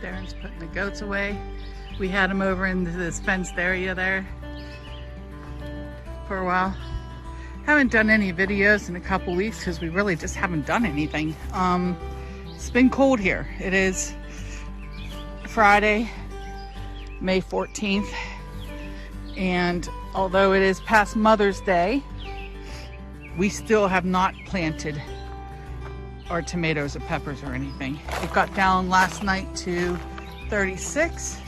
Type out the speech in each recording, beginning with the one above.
Darren's putting the goats away. We had them over in this fenced area there for a while. Haven't done any videos in a couple weeks because we really just haven't done anything. It's been cold here. It is Friday, May 14th. And although it is past Mother's Day, we still have not planted our tomatoes or peppers or anything. It got down last night to 36.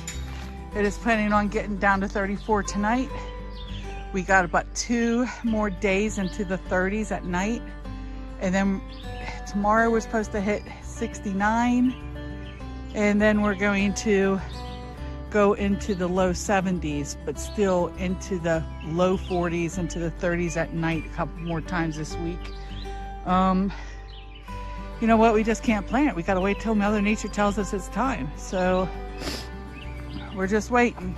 It is planning on getting down to 34 tonight. We got about 2 more days into the 30s at night. And then tomorrow we're supposed to hit 69. And then we're going to go into the low 70s, but still into the low 40s, into the 30s at night a couple more times this week. You know what? We just can't plant. We gotta wait till Mother Nature tells us it's time. So we're just waiting.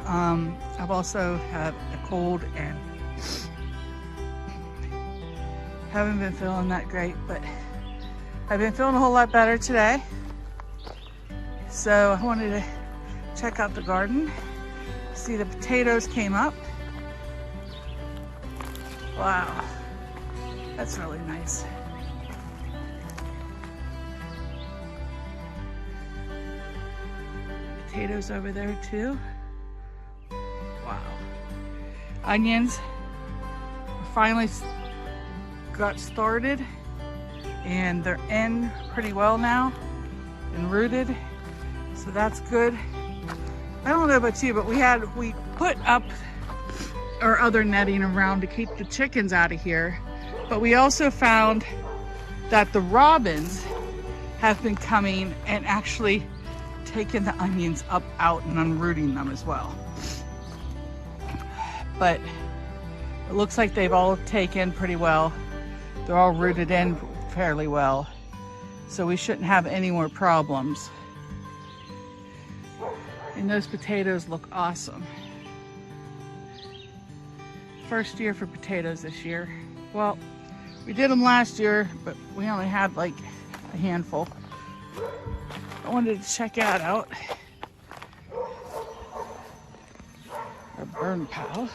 I've also had a cold and haven't been feeling that great, but I've been feeling a whole lot better today. So I wanted to check out the garden. See, the potatoes came up. Wow, that's really nice. Potatoes over there too. Wow. Onions finally got started and they're in pretty well now and rooted, so that's good. I don't know about you, but we put up our other netting around to keep the chickens out of here, but we also found that the robins have been coming and actually taking the onions up out and unrooting them as well. But it looks like they've all taken pretty well. They're all rooted in fairly well, so we shouldn't have any more problems. And those potatoes look awesome. First year for potatoes this year. Well, we did them last year, but we only had like a handful. I wanted to check that out. Our burn pile.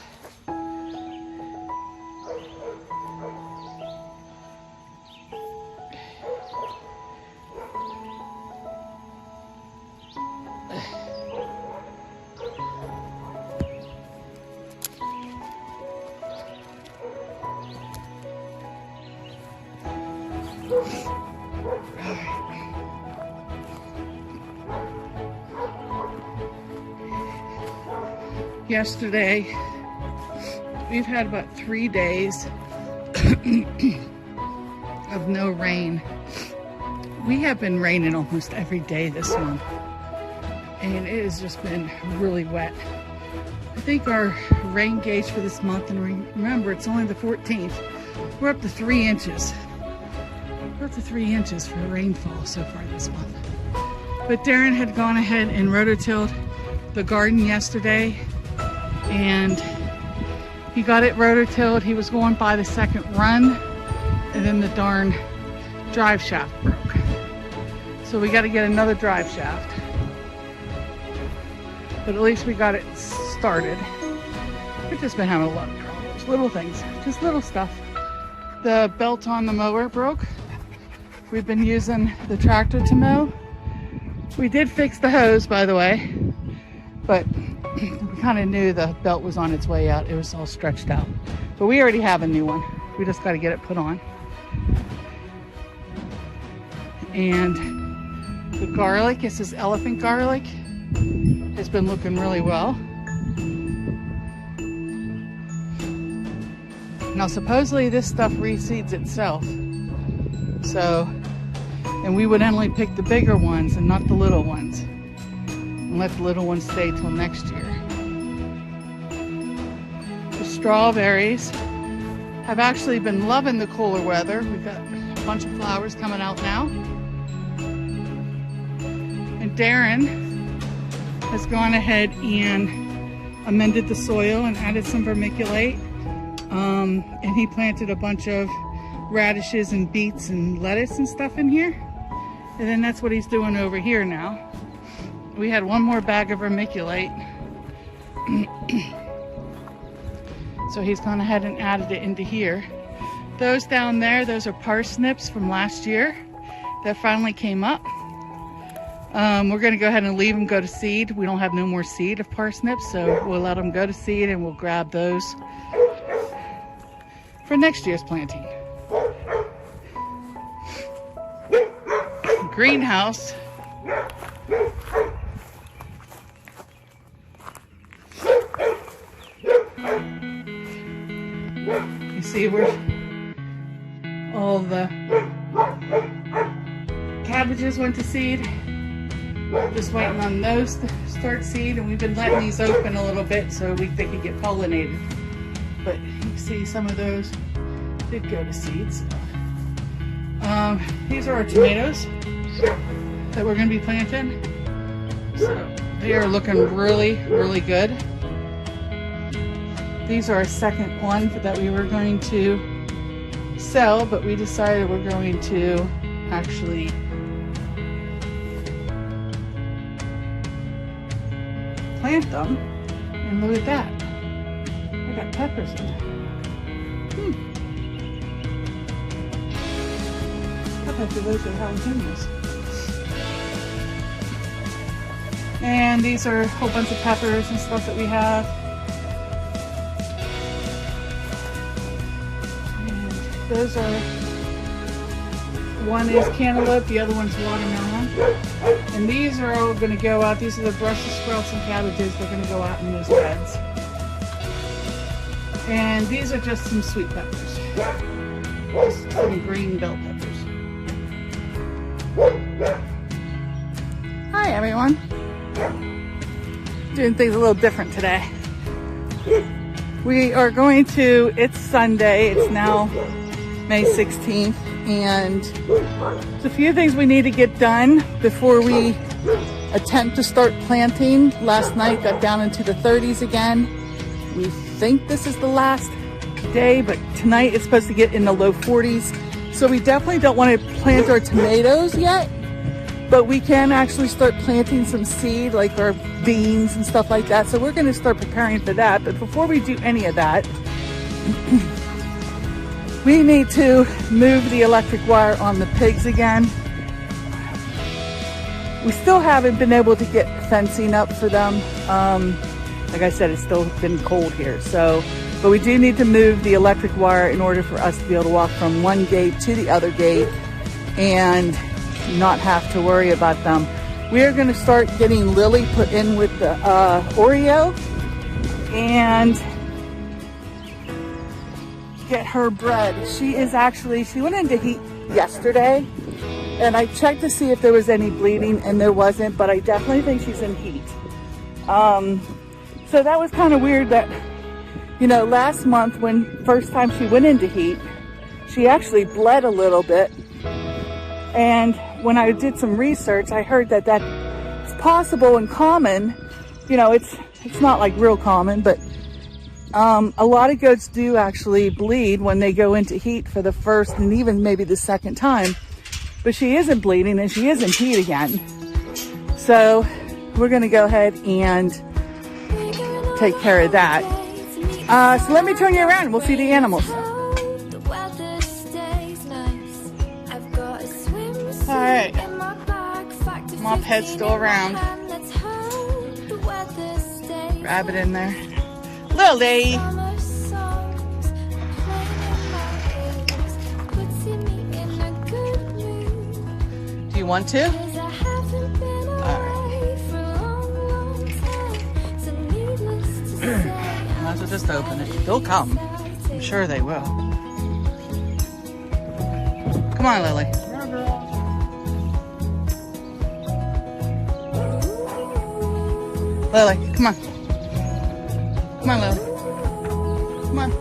Yesterday, we've had about 3 days of no rain. We have been raining almost every day this month, and it has just been really wet. I think our rain gauge for this month, and remember it's only the 14th, we're up to 3 inches. We're up to 3 inches for rainfall so far this month. But Darren had gone ahead and rototilled the garden yesterday, and he got it rototilled. He was going by the second run, and then the darn drive shaft broke. So we got to get another drive shaft. But at least we got it started. We've just been having a lot of problems. Little things, just little stuff. The belt on the mower broke. We've been using the tractor to mow. We did fix the hose, by the way, but we kind of knew the belt was on its way out. It was all stretched out. But we already have a new one. We just got to get it put on. And the garlic, this is elephant garlic, has been looking really well. Now supposedly this stuff reseeds itself. So, and we would only pick the bigger ones and not the little ones. And let the little ones stay till next year. The strawberries have actually been loving the cooler weather. We've got a bunch of flowers coming out now. And Darren has gone ahead and amended the soil and added some vermiculite. And he planted a bunch of radishes and beets and lettuce and stuff in here. And then that's what he's doing over here now. We had one more bag of vermiculite. So he's gone ahead and added it into here. Those down there, those are parsnips from last year that finally came up. We're gonna go ahead and leave them go to seed. We don't have no more seed of parsnips, so we'll let them go to seed and we'll grab those for next year's planting. Greenhouse. You see where all the cabbages went to seed. Just waiting on those to start seed, and we've been letting these open a little bit so they could get pollinated. But you see some of those did go to seed. So. These are our tomatoes that we're going to be planting. So they are looking really, really good. These are our second one that we were going to sell, but we decided we're going to actually plant them. And look at that. I got peppers in there. I bet those are jalapenos. And these are a whole bunch of peppers and stuff that we have. And those are, one is cantaloupe, the other one's watermelon. And these are all going to go out. These are the Brussels sprouts and cabbages. They're going to go out in those beds. And these are just some sweet peppers. Just some green bell peppers. Hi everyone. Doing things a little different today. We are going to, it's Sunday, it's now May 16th, and there's a few things we need to get done before we attempt to start planting. Last night got down into the 30s again. We think this is the last day, but tonight it's supposed to get in the low 40s. So we definitely don't want to plant our tomatoes yet, but we can actually start planting some seed, like our beans and stuff like that. So we're going to start preparing for that. But before we do any of that, we need to move the electric wire on the pigs again. We still haven't been able to get fencing up for them. Like I said, it's still been cold here. But we do need to move the electric wire in order for us to be able to walk from one gate to the other gate and not have to worry about them. We are going to start getting Lily put in with the Oreo and get her bred. She went into heat yesterday, and I checked to see if there was any bleeding, and there wasn't, but I definitely think she's in heat. So that was kind of weird that, you know, last month when first time she went into heat, she actually bled a little bit. And when I did some research, I heard that that's possible and common. You know, it's not like real common, but a lot of goats do actually bleed when they go into heat for the first and even maybe the second time. But she isn't bleeding and she is in heat again. So we're gonna go ahead and take care of that. So let me turn you around and we'll see the animals. Alright, Mophead's still around. Grab it in there. Lily! Do you want to? Alright. Might as well just open it. They'll come. I'm sure they will. Come on, Lily. Lily, come on. Come on, Lily. Come on.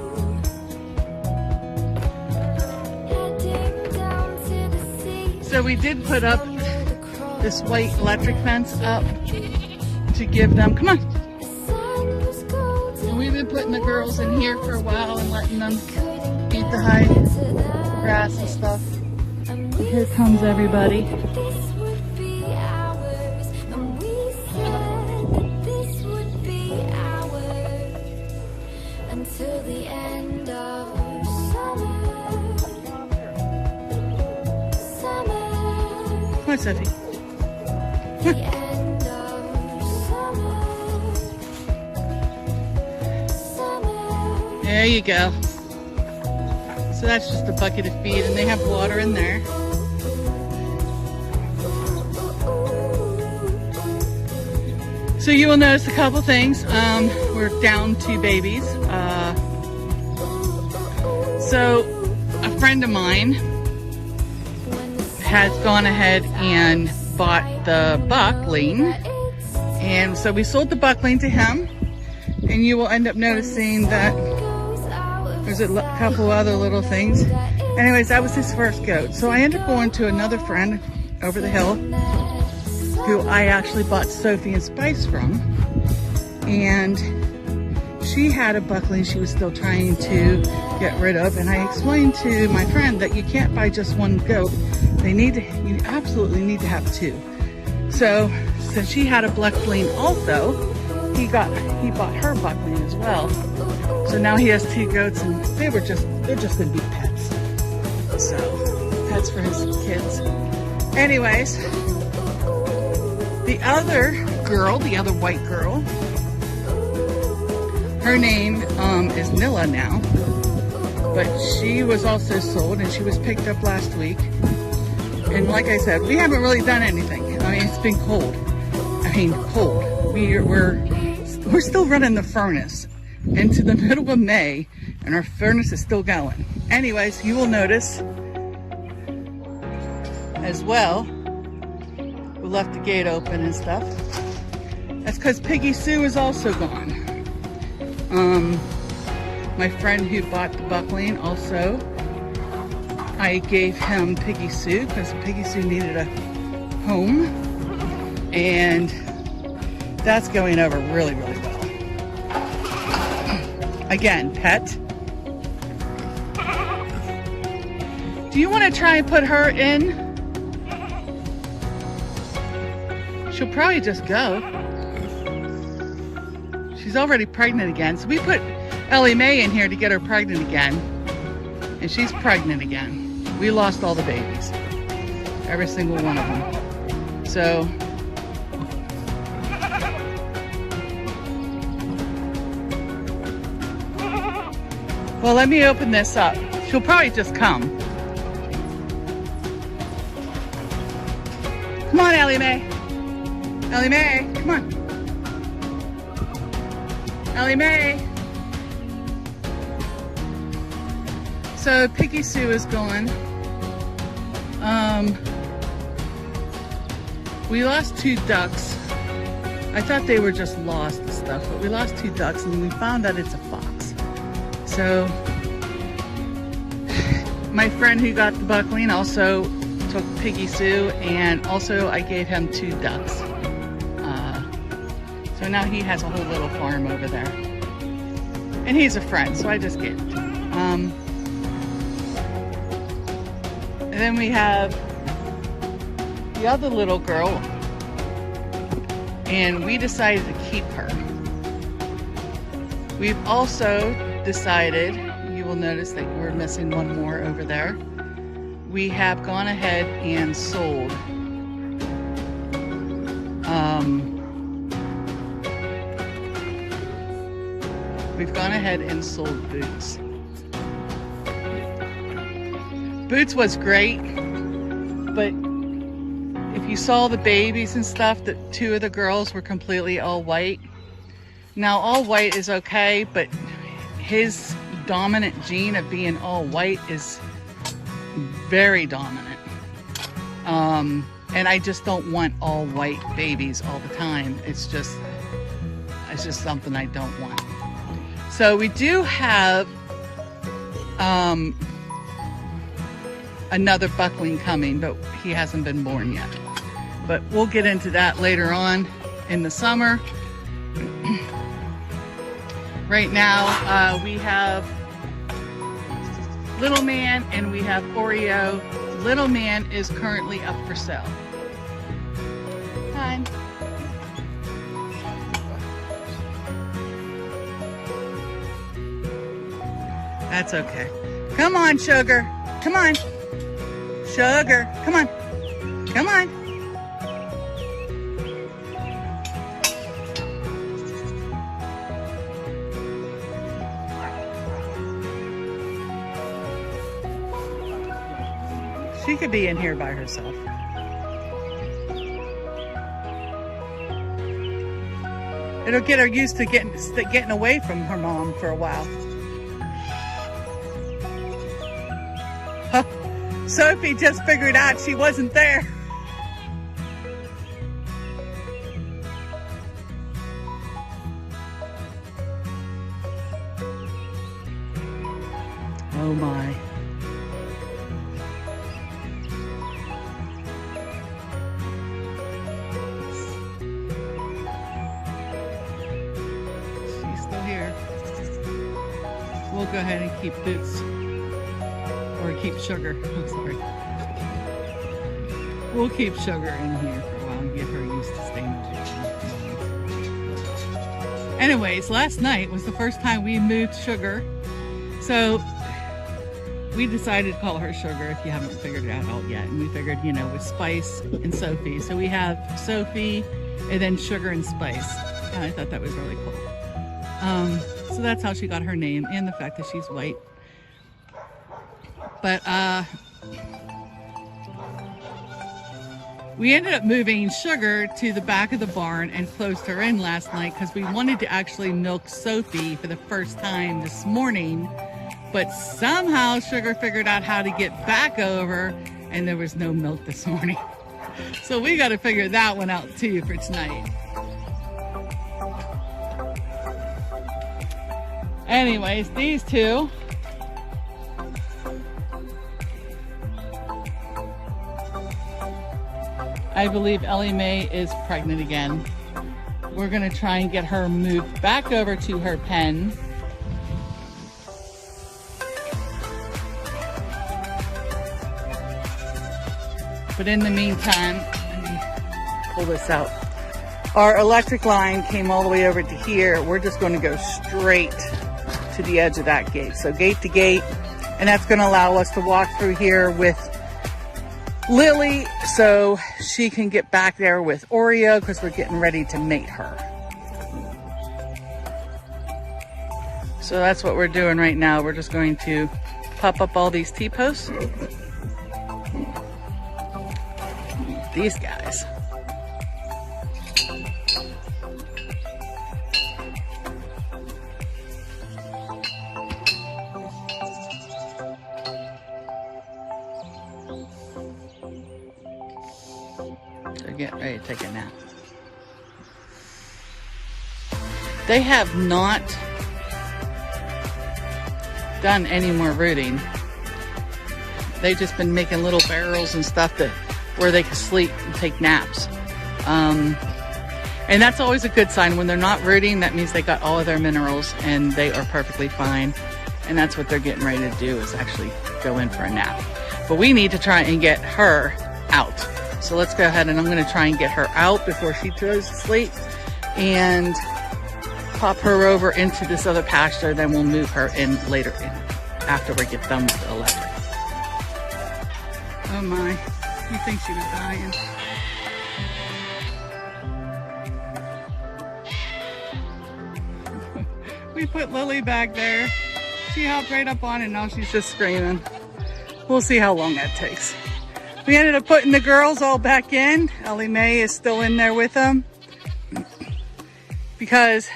So we did put up this white electric fence up to give them, come on. And we've been putting the girls in here for a while and letting them eat the high grass and stuff. And here comes everybody. on, Sophie. There you go. So that's just a bucket of feed, and they have water in there. So you will notice a couple things. We're down 2 babies. So a friend of mine has gone ahead and bought the buckling. And so we sold the buckling to him. And you will end up noticing that there's a couple other little things. Anyways, that was his first goat. So I ended up going to another friend over the hill who I actually bought Sophie and Spice from. And she had a buckling she was still trying to get rid of. And I explained to my friend that you can't buy just one goat. You absolutely need to have 2. So since she had a buckling also, he bought her buckling as well. So now he has 2 goats, and they're just gonna be pets. So pets for his kids. Anyways, the other girl, the other white girl, her name is Nilla now, but she was also sold, and she was picked up last week. And like I said, we haven't really done anything. I mean, it's been cold. Cold. We're still running the furnace into the middle of May, and our furnace is still going. Anyways, you will notice as well, we left the gate open and stuff. That's because Piggy Sue is also gone. My friend who bought the buckling also, I gave him Piggy Sue because Piggy Sue needed a home, and that's going over really, really well. Again, pet. Do you want to try and put her in? She'll probably just go. She's already pregnant again. So we put Ellie Mae in here to get her pregnant again. And she's pregnant again. We lost all the babies. Every single one of them. So well, let me open this up. She'll probably just come. Come on, Ellie Mae. Ellie Mae, come on. Ellie Mae. So Piggy Sue is gone. We lost 2 ducks. I thought they were just lost and stuff, but we lost 2 ducks, and we found that it's a fox. So my friend who got the buckling also took Piggy Sue, and also I gave him 2 ducks. So now he has a whole little farm over there. And he's a friend, so I just gave it to him. And then we have the other little girl, and we decided to keep her. We've also decided, you will notice that we're missing one more over there. We have gone ahead and sold we've gone ahead and sold Boots. Boots was great, but if you saw the babies and stuff, the 2 of the girls were completely all white. Now all white is okay, but his dominant gene of being all white is very dominant. And I just don't want all white babies all the time. It's just something I don't want. So we do have another buckling coming, but he hasn't been born yet. But we'll get into that later on in the summer. Right now, we have Little Man and we have Oreo. Little Man is currently up for sale. Hi. That's okay. Come on, Sugar. Come on. Sugar. Come on. Come on. She could be in here by herself. It'll get her used to getting away from her mom for a while. Huh. Sophie just figured out she wasn't there. Oh my. She's still here. We'll go ahead and keep Boots, or keep Sugar, I'm sorry. We'll keep Sugar in here for a while and get her used to staying with you. Anyways, last night was the first time we moved Sugar. So we decided to call her Sugar, if you haven't figured it out yet. And we figured, you know, with Spice and Sophie. So we have Sophie and then Sugar and Spice. And I thought that was really cool. So that's how she got her name, and the fact that she's white. But we ended up moving Sugar to the back of the barn and closed her in last night because we wanted to actually milk Sophie for the first time this morning. But somehow Sugar figured out how to get back over, and there was no milk this morning. So we got to figure that one out too for tonight. Anyways, these two. I believe Ellie Mae is pregnant again. We're gonna try and get her moved back over to her pen. But in the meantime, let me pull this out. Our electric line came all the way over to here. We're just going to go straight to the edge of that gate. So gate to gate, and that's going to allow us to walk through here with Lily so she can get back there with Oreo because we're getting ready to mate her. So that's what we're doing right now. We're just going to pop up all these T-posts. These guys. They're getting ready to take a nap. They have not done any more rooting. They've just been making little barrels and stuff where they can sleep and take naps. And that's always a good sign. When they're not rooting, that means they got all of their minerals and they are perfectly fine. And that's what they're getting ready to do, is actually go in for a nap. But we need to try and get her out. So let's go ahead, and I'm gonna try and get her out before she goes to sleep and pop her over into this other pasture. Then we'll move her in later after we get done with the electric. Oh my, you think she was dying. We put Lily back there. She hopped right up on it, and now she's just screaming. We'll see how long that takes. We ended up putting the girls all back in. Ellie Mae is still in there with them because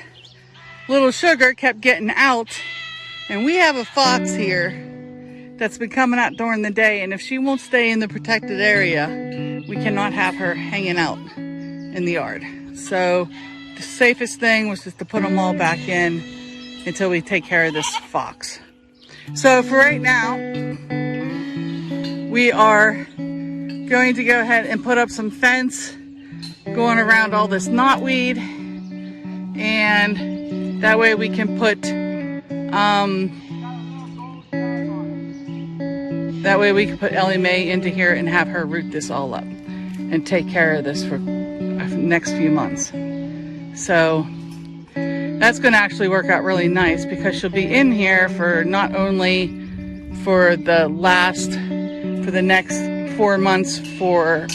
little Sugar kept getting out, and we have a fox here that's been coming out during the day, and if she won't stay in the protected area, we cannot have her hanging out in the yard. So the safest thing was just to put them all back in until we take care of this fox. So for right now, we are going to go ahead and put up some fence going around all this knotweed, and that way we can put Ellie Mae into here and have her root this all up and take care of this for the next few months. So that's going to actually work out really nice because she'll be in here for not only for the next 4 months before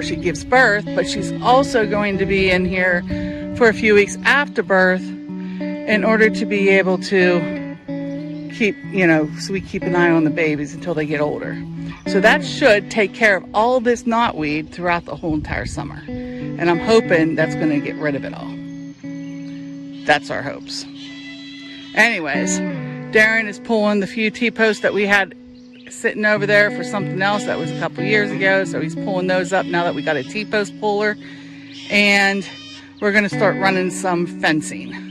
she gives birth, but she's also going to be in here for a few weeks after birth in order to be able to keep, so we keep an eye on the babies until they get older. So that should take care of all this knotweed throughout the whole entire summer. And I'm hoping that's going to get rid of it all. That's our hopes. Anyways, Darren is pulling the few T-posts that we had sitting over there for something else that was a couple years ago. So he's pulling those up now that we got a T-post puller. And we're going to start running some fencing.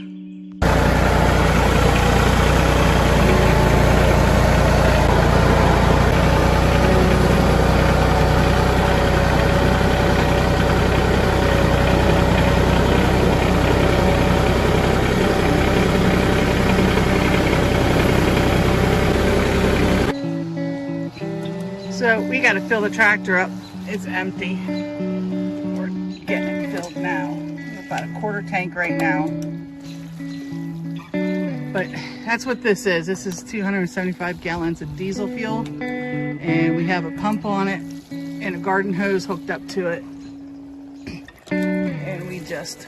So we got to fill the tractor up. It's empty. We're getting it filled now. We're about a quarter tank right now. But that's what this is. This is 275 gallons of diesel fuel. And we have a pump on it and a garden hose hooked up to it. And we just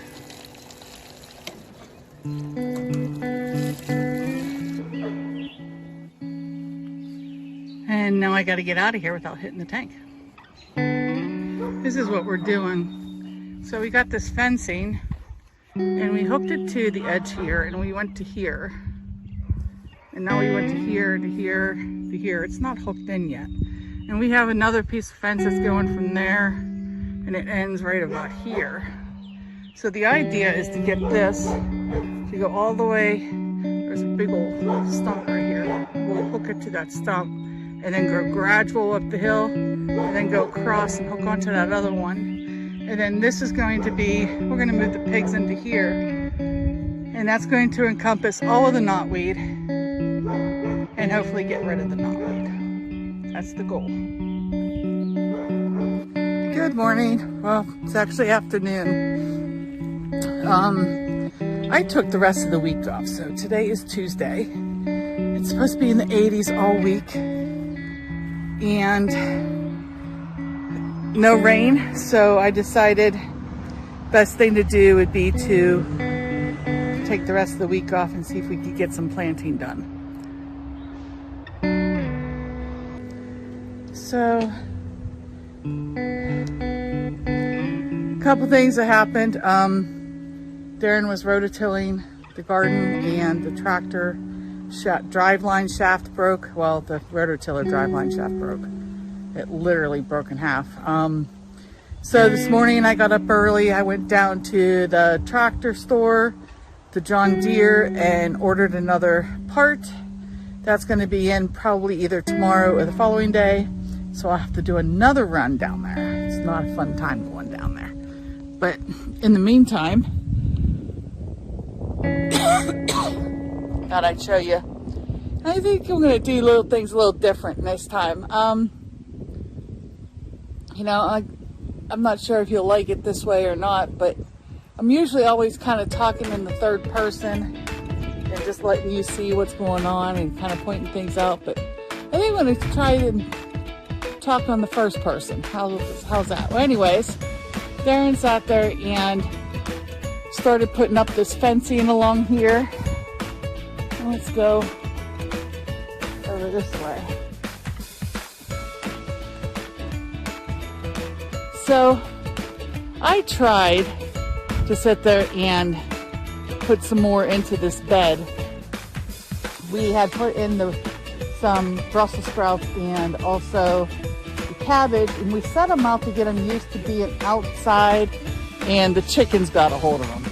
and now I got to get out of here without hitting the tank. This is what we're doing. So we got this fencing and we hooked it to the edge here and we went to here. And now we went to here, to here, to here. It's not hooked in yet. And we have another piece of fence that's going from there and it ends right about here. So the idea is to get this to go all the way. There's a big old stump right here. We'll hook it to that stump and then go gradual up the hill and then go across and hook onto that other one. And then this is going to be, we're going to move the pigs into here. And that's going to encompass all of the knotweed and hopefully get rid of the knotweed. That's the goal. Good morning. Well, it's actually afternoon. I took the rest of the week off. So today is Tuesday. It's supposed to be in the 80s all week. And no rain, so I decided best thing to do would be to take the rest of the week off and see if we could get some planting done. So a couple things that happened. Darren was rototilling the garden and the tractor driveline shaft broke. Well, the rototiller driveline shaft broke. It literally broke in half. So this morning I got up early. I went down to the tractor store, the John Deere, and ordered another part. That's going to be in probably either tomorrow or the following day. So I'll have to do another run down there. It's not a fun time going down there. But in the meantime, thought I'd show you. I think I'm going to do little things a little different this time. You know, I'm not sure if you'll like it this way or not, but I'm usually always kind of talking in the third person and just letting you see what's going on and kind of pointing things out. But I think I'm going to try and talk on the first person. How's that? Well, anyways, Darren sat there and started putting up this fencing along here. Let's go over this way. So I tried to sit there and put some more into this bed. We had put in some Brussels sprouts and also the cabbage, and we set them out to get them used to being outside, and the chickens got a hold of them.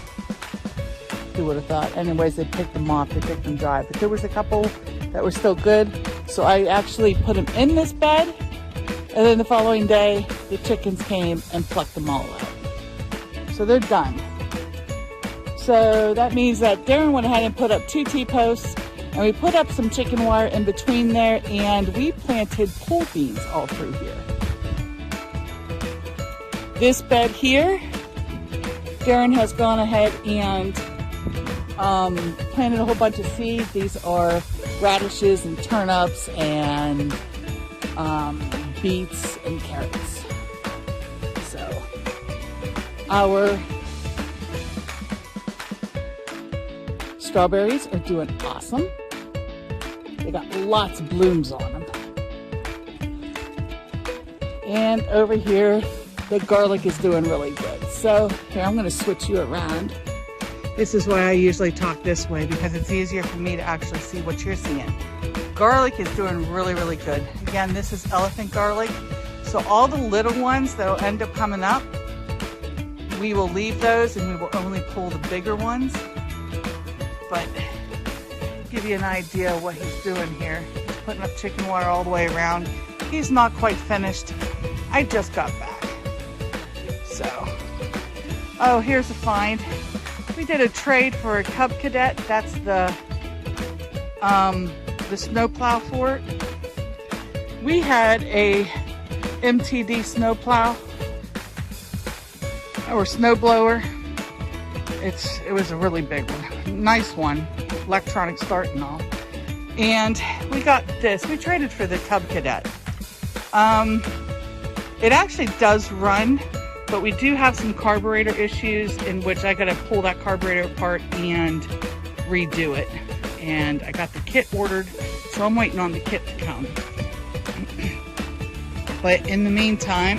Who would have thought? Anyways, they picked them off, they picked them dry. But there was a couple that were still good. So I actually put them in this bed. And then the following day, the chickens came and plucked them all out. So they're done. So that means that Darren went ahead and put up 2 T-posts. And we put up some chicken wire in between there. And we planted pole beans all through here. This bed here, Darren has gone ahead and planted a whole bunch of seeds. These are radishes and turnips and beets and carrots. So our strawberries are doing awesome. They got lots of blooms on them. And over here, the garlic is doing really good. So here, I'm gonna switch you around. This is why I usually talk this way, because it's easier for me to actually see what you're seeing. Garlic is doing really, really good. Again, this is elephant garlic. So all the little ones that'll end up coming up, we will leave those and we will only pull the bigger ones. But give you an idea of what he's doing here. He's putting up chicken water all the way around. He's not quite finished. I just got back. So, oh, here's a find. We did a trade for a Cub Cadet. That's the snowplow for it. We had a MTD snowplow or snowblower. It was a really big one, nice one, electronic start and all. And we got this. We traded for the Cub Cadet. It actually does run, but we do have some carburetor issues in which I gotta pull that carburetor apart and redo it. And I got the kit ordered, so I'm waiting on the kit to come. But in the meantime,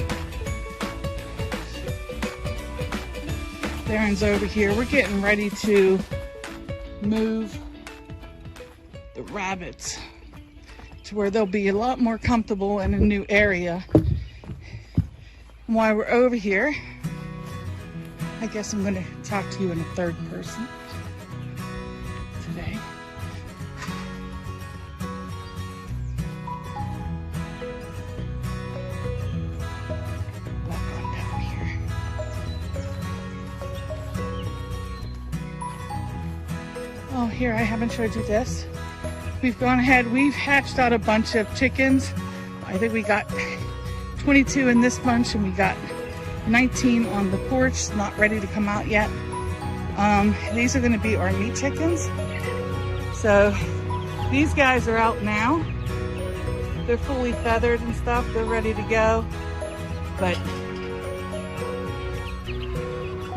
Darren's over here. We're getting ready to move the rabbits to where they'll be a lot more comfortable in a new area. And while we're over here, I guess I'm going to talk to you in a third person today. Walk on down here. Oh, here, I haven't showed you this. We've gone ahead, we've hatched out a bunch of chickens. I think we got 22 in this bunch, and we got 19 on the porch, not ready to come out yet. These are gonna be our meat chickens. So these guys are out now. They're fully feathered and stuff. They're ready to go. But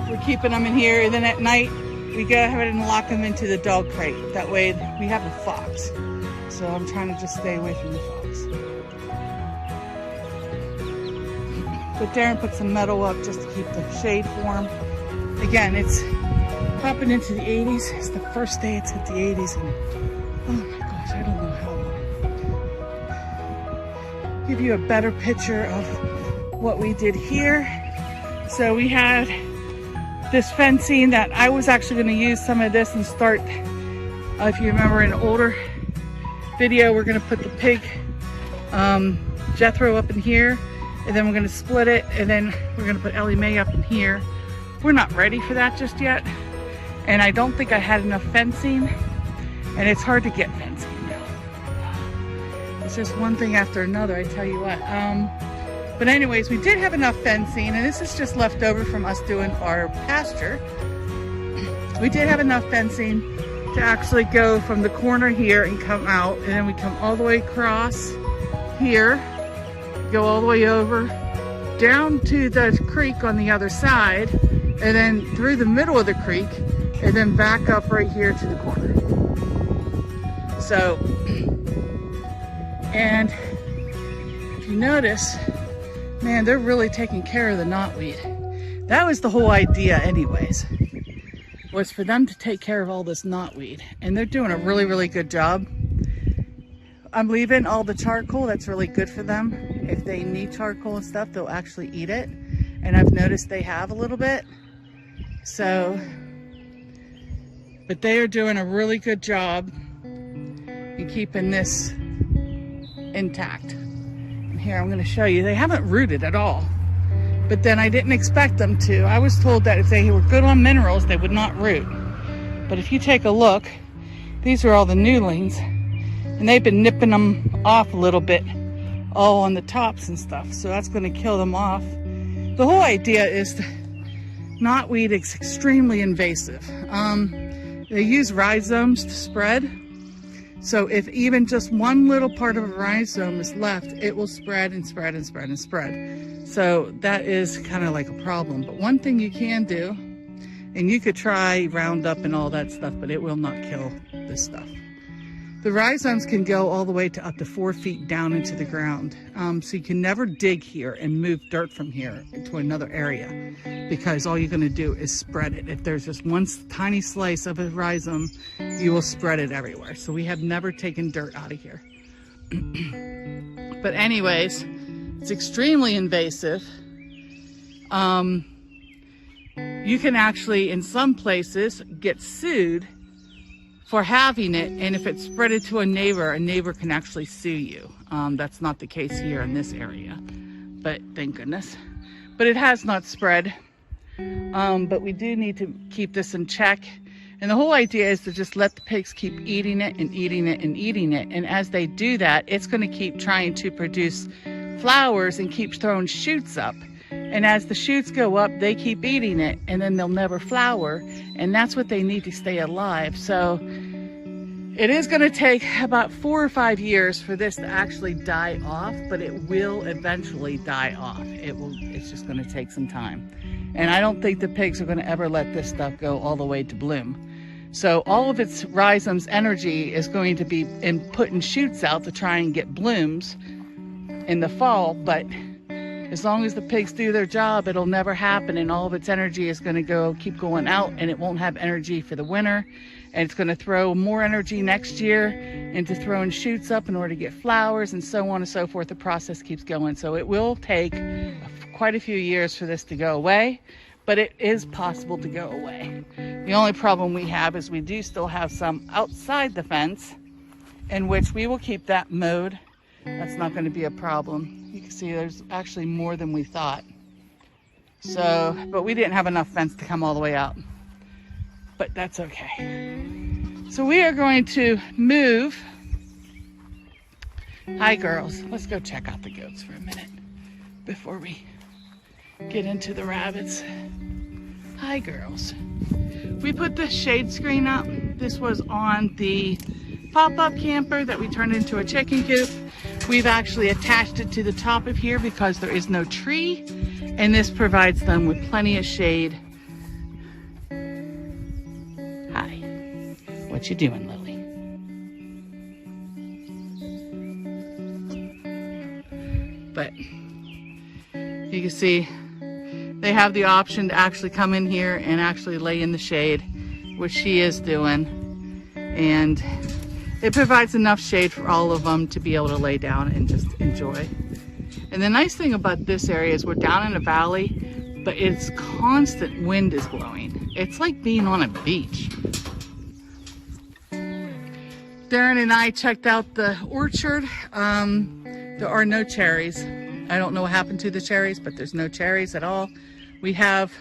we're keeping them in here, and then at night, we go ahead and lock them into the dog crate. That way we have a fox. So I'm trying to just stay away from the fox. But Darren put some metal up just to keep the shade for him. Again, it's popping into the 80s. It's the first day it's hit the 80s. And oh my gosh, I don't know how long. Give you a better picture of what we did here. So we had this fencing that I was actually going to use some of this and start, if you remember an older video, we're going to put the pig Jethro up in here, and then we're going to split it, and then we're going to put Ellie Mae up in here. We're not ready for that just yet, and I don't think I had enough fencing, and it's hard to get fencing now. It's just one thing after another, I tell you what. But anyways, we did have enough fencing, and this is just left over from us doing our pasture. We did have enough fencing to actually go from the corner here and come out, and then we come all the way across here, go all the way over, down to the creek on the other side, and then through the middle of the creek, and then back up right here to the corner. So, and if you notice, man, they're really taking care of the knotweed. That was the whole idea anyways, was for them to take care of all this knotweed. And they're doing a really, really good job. I'm leaving all the charcoal. That's really good for them. If they need charcoal and stuff, they'll actually eat it. And I've noticed they have a little bit. So, but they are doing a really good job in keeping this intact. Here, I'm going to show you. They haven't rooted at all. But then I didn't expect them to. I was told that if they were good on minerals, they would not root. But if you take a look, these are all the newlings. And they've been nipping them off a little bit, all on the tops and stuff. So that's going to kill them off. The whole idea is that knotweed is extremely invasive. They use rhizomes to spread. So if even just one little part of a rhizome is left, it will spread and spread and spread and spread. So that is kind of like a problem. But one thing you can do, and you could try Roundup and all that stuff, but it will not kill this stuff. The rhizomes can go all the way to up to 4 feet down into the ground. So you can never dig here and move dirt from here into another area, because all you're going to do is spread it. If there's just one tiny slice of a rhizome, you will spread it everywhere. So we have never taken dirt out of here. But anyways, it's extremely invasive. You can actually, in some places, get sued for having it, and if it's spread to a neighbor can actually sue you. That's not the case here in this area, but thank goodness. But it has not spread. But we do need to keep this in check. And the whole idea is to just let the pigs keep eating it and eating it and eating it. And as they do that, it's going to keep trying to produce flowers and keep throwing shoots up. And as the shoots go up, they keep eating it, and then they'll never flower. And that's what they need to stay alive. So it is going to take about 4 or 5 years for this to actually die off, but it will eventually die off. It's just going to take some time. And I don't think the pigs are going to ever let this stuff go all the way to bloom. So all of its rhizomes energy is going to be in putting shoots out to try and get blooms in the fall, but as long as the pigs do their job, it'll never happen, and all of its energy is going to keep going out, and it won't have energy for the winter, and it's going to throw more energy next year into throwing shoots up in order to get flowers, and so on and so forth. The process keeps going. So it will take quite a few years for this to go away, but it is possible to go away. The only problem we have is we do still have some outside the fence, in which we will keep that mowed. That's not going to be a problem. You can see there's actually more than we thought. So, but we didn't have enough fence to come all the way out. But that's okay. So we are going to move. Hi girls, let's go check out the goats for a minute before we get into the rabbits. Hi girls. We put the shade screen up. This was on the pop-up camper that we turned into a chicken coop. We've actually attached it to the top of here because there is no tree, and this provides them with plenty of shade. Hi, what you doing, Lily? But you can see they have the option to actually come in here and actually lay in the shade, which she is doing, and it provides enough shade for all of them to be able to lay down and just enjoy. And the nice thing about this area is we're down in a valley, but it's constant wind is blowing. It's like being on a beach. Darren and I checked out the orchard. There are no cherries. I don't know what happened to the cherries, but there's no cherries at all. We have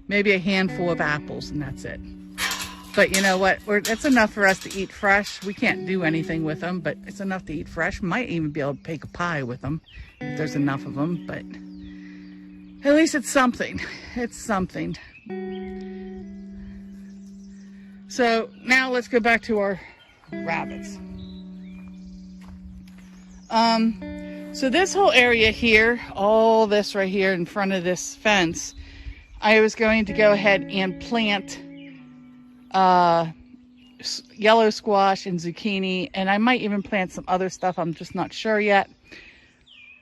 maybe a handful of apples, and that's it. But you know what? It's enough for us to eat fresh. We can't do anything with them, but it's enough to eat fresh. Might even be able to bake a pie with them if there's enough of them, but at least it's something. It's something. So now let's go back to our rabbits. So this whole area here, all this right here in front of this fence, I was going to go ahead and plant yellow squash and zucchini, and I might even plant some other stuff. I'm just not sure yet.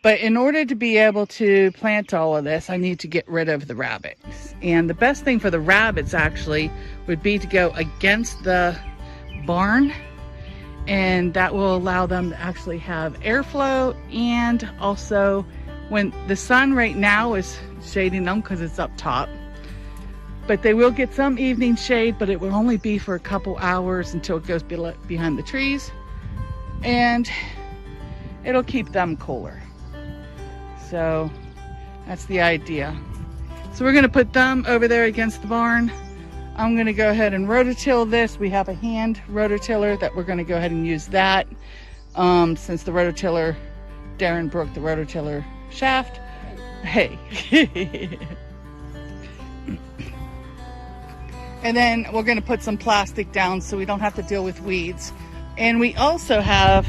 But in order to be able to plant all of this, I need to get rid of the rabbits. And the best thing for the rabbits actually would be to go against the barn, and that will allow them to actually have airflow. And also, when the sun right now is shading them because it's up top, but they will get some evening shade, but it will only be for a couple hours until it goes behind the trees, and it'll keep them cooler. So that's the idea. So we're going to put them over there against the barn. I'm going to go ahead and rototill this. We have a hand rototiller that we're going to go ahead and use that. Since the rototiller, Darren broke the rototiller shaft. Hey. And then we're going to put some plastic down so we don't have to deal with weeds. And we also have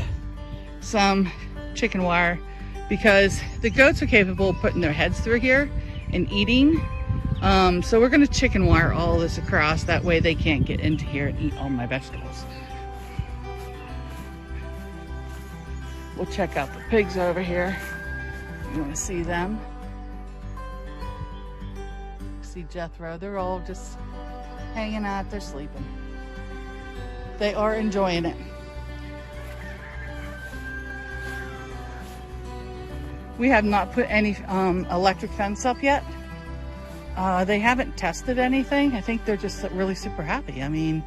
some chicken wire because the goats are capable of putting their heads through here and eating. So we're going to chicken wire all this across. That way they can't get into here and eat all my vegetables. We'll check out the pigs over here. You want to see them? See Jethro. They're all just hanging out. They're sleeping. They are enjoying it. We have not put any electric fence up yet. They haven't tested anything. I think they're just really super happy. I mean,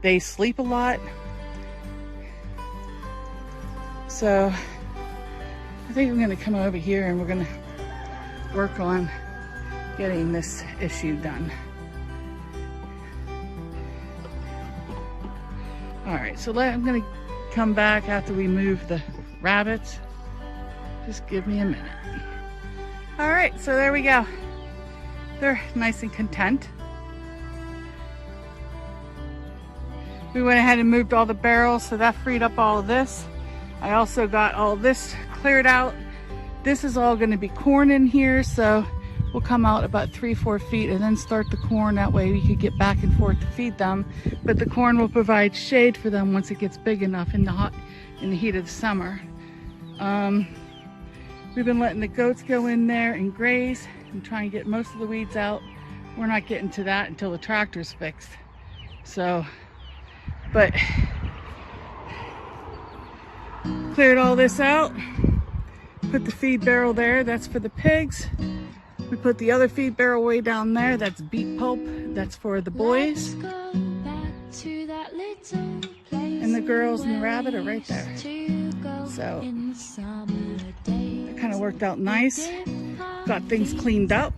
they sleep a lot. So I think we're gonna come over here and we're gonna work on getting this issue done. All right, so I'm gonna come back after we move the rabbits. Just give me a minute. All right, so there we go. They're nice and content. We went ahead and moved all the barrels, so that freed up all of this. I also got all this cleared out. This is all gonna be corn in here, so we'll come out about 3-4 feet and then start the corn. That way we could get back and forth to feed them. But the corn will provide shade for them once it gets big enough in the heat of the summer. We've been letting the goats go in there and graze and try and get most of the weeds out. We're not getting to that until the tractor's fixed. So, but cleared all this out. Put the feed barrel there, that's for the pigs. We put the other feed barrel way down there, that's beet pulp, that's for the boys. And the girls and the rabbit are right there. So, it kind of worked out nice. Got things cleaned up,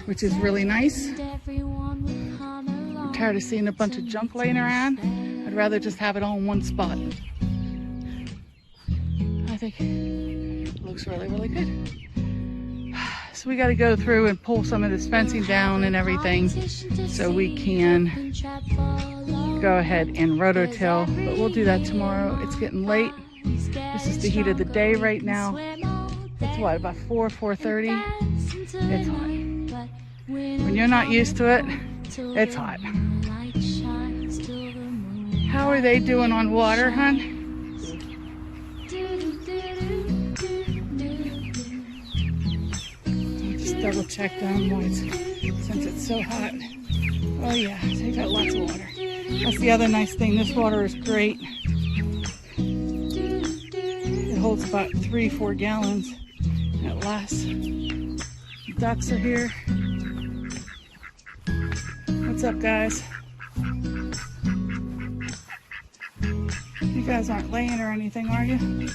which is really nice. I'm tired of seeing a bunch of junk laying around. I'd rather just have it all in one spot. I think it looks really, really good. So we got to go through and pull some of this fencing down and everything so we can go ahead and rototill, but we'll do that tomorrow. It's getting late. This is the heat of the day right now. It's what, about 4:30? It's hot. When you're not used to it, it's hot. How are they doing on water, hon? Double check them once since it's so hot. Oh yeah, they got lots of water. That's the other nice thing. This water is great. It holds about 3-4 gallons. It lasts. The ducks are here. What's up, guys? You guys aren't laying or anything, are you?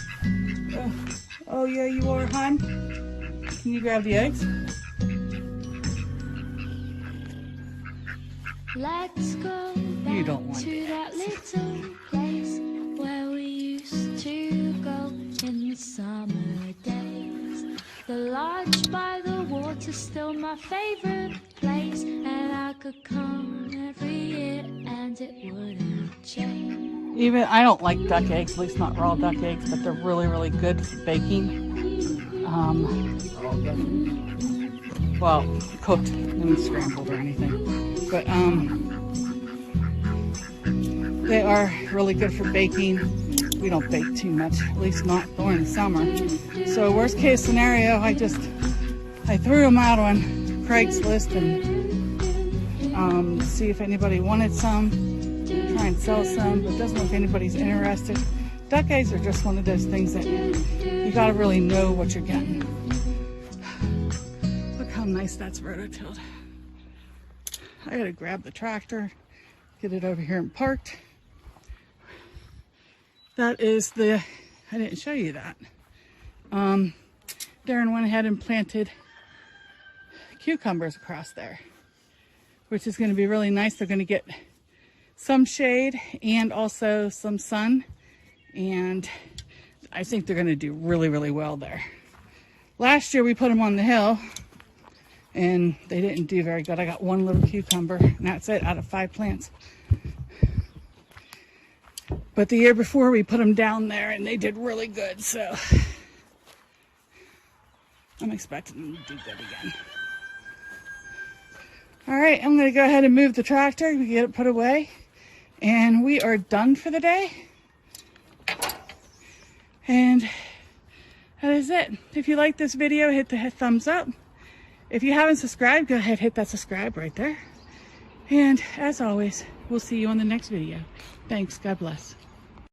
Oh yeah, you are, hon. Can you grab the eggs? Let's go You don't want to that little place where we used to go in the summer days. The lodge by the water's still my favorite place, and I could come every year and it wouldn't change. Even I don't like duck eggs, at least not raw duck eggs, but they're really, really good for baking. Well, cooked, and scrambled or anything. But they are really good for baking. We don't bake too much, at least not during the summer. So worst case scenario, I threw them out on Craigslist and see if anybody wanted some, try and sell some, but it doesn't look like anybody's interested. Duck eggs are just one of those things that you gotta really know what you're getting. Look how nice that's rototilled. I gotta grab the tractor, get it over here and parked. That is I didn't show you that. Darren went ahead and planted cucumbers across there, which is gonna be really nice. They're gonna get some shade and also some sun. And I think they're gonna do really, really well there. Last year we put them on the hill and they didn't do very good. I got one little cucumber and that's it out of 5 plants. But the year before we put them down there and they did really good, so I'm expecting them to do good again. All right, I'm gonna go ahead and move the tractor, get it put away, and we are done for the day. And that is it. If you like this video, hit the thumbs up. If you haven't subscribed, go ahead, hit that subscribe right there. And as always, we'll see you on the next video. Thanks. God bless.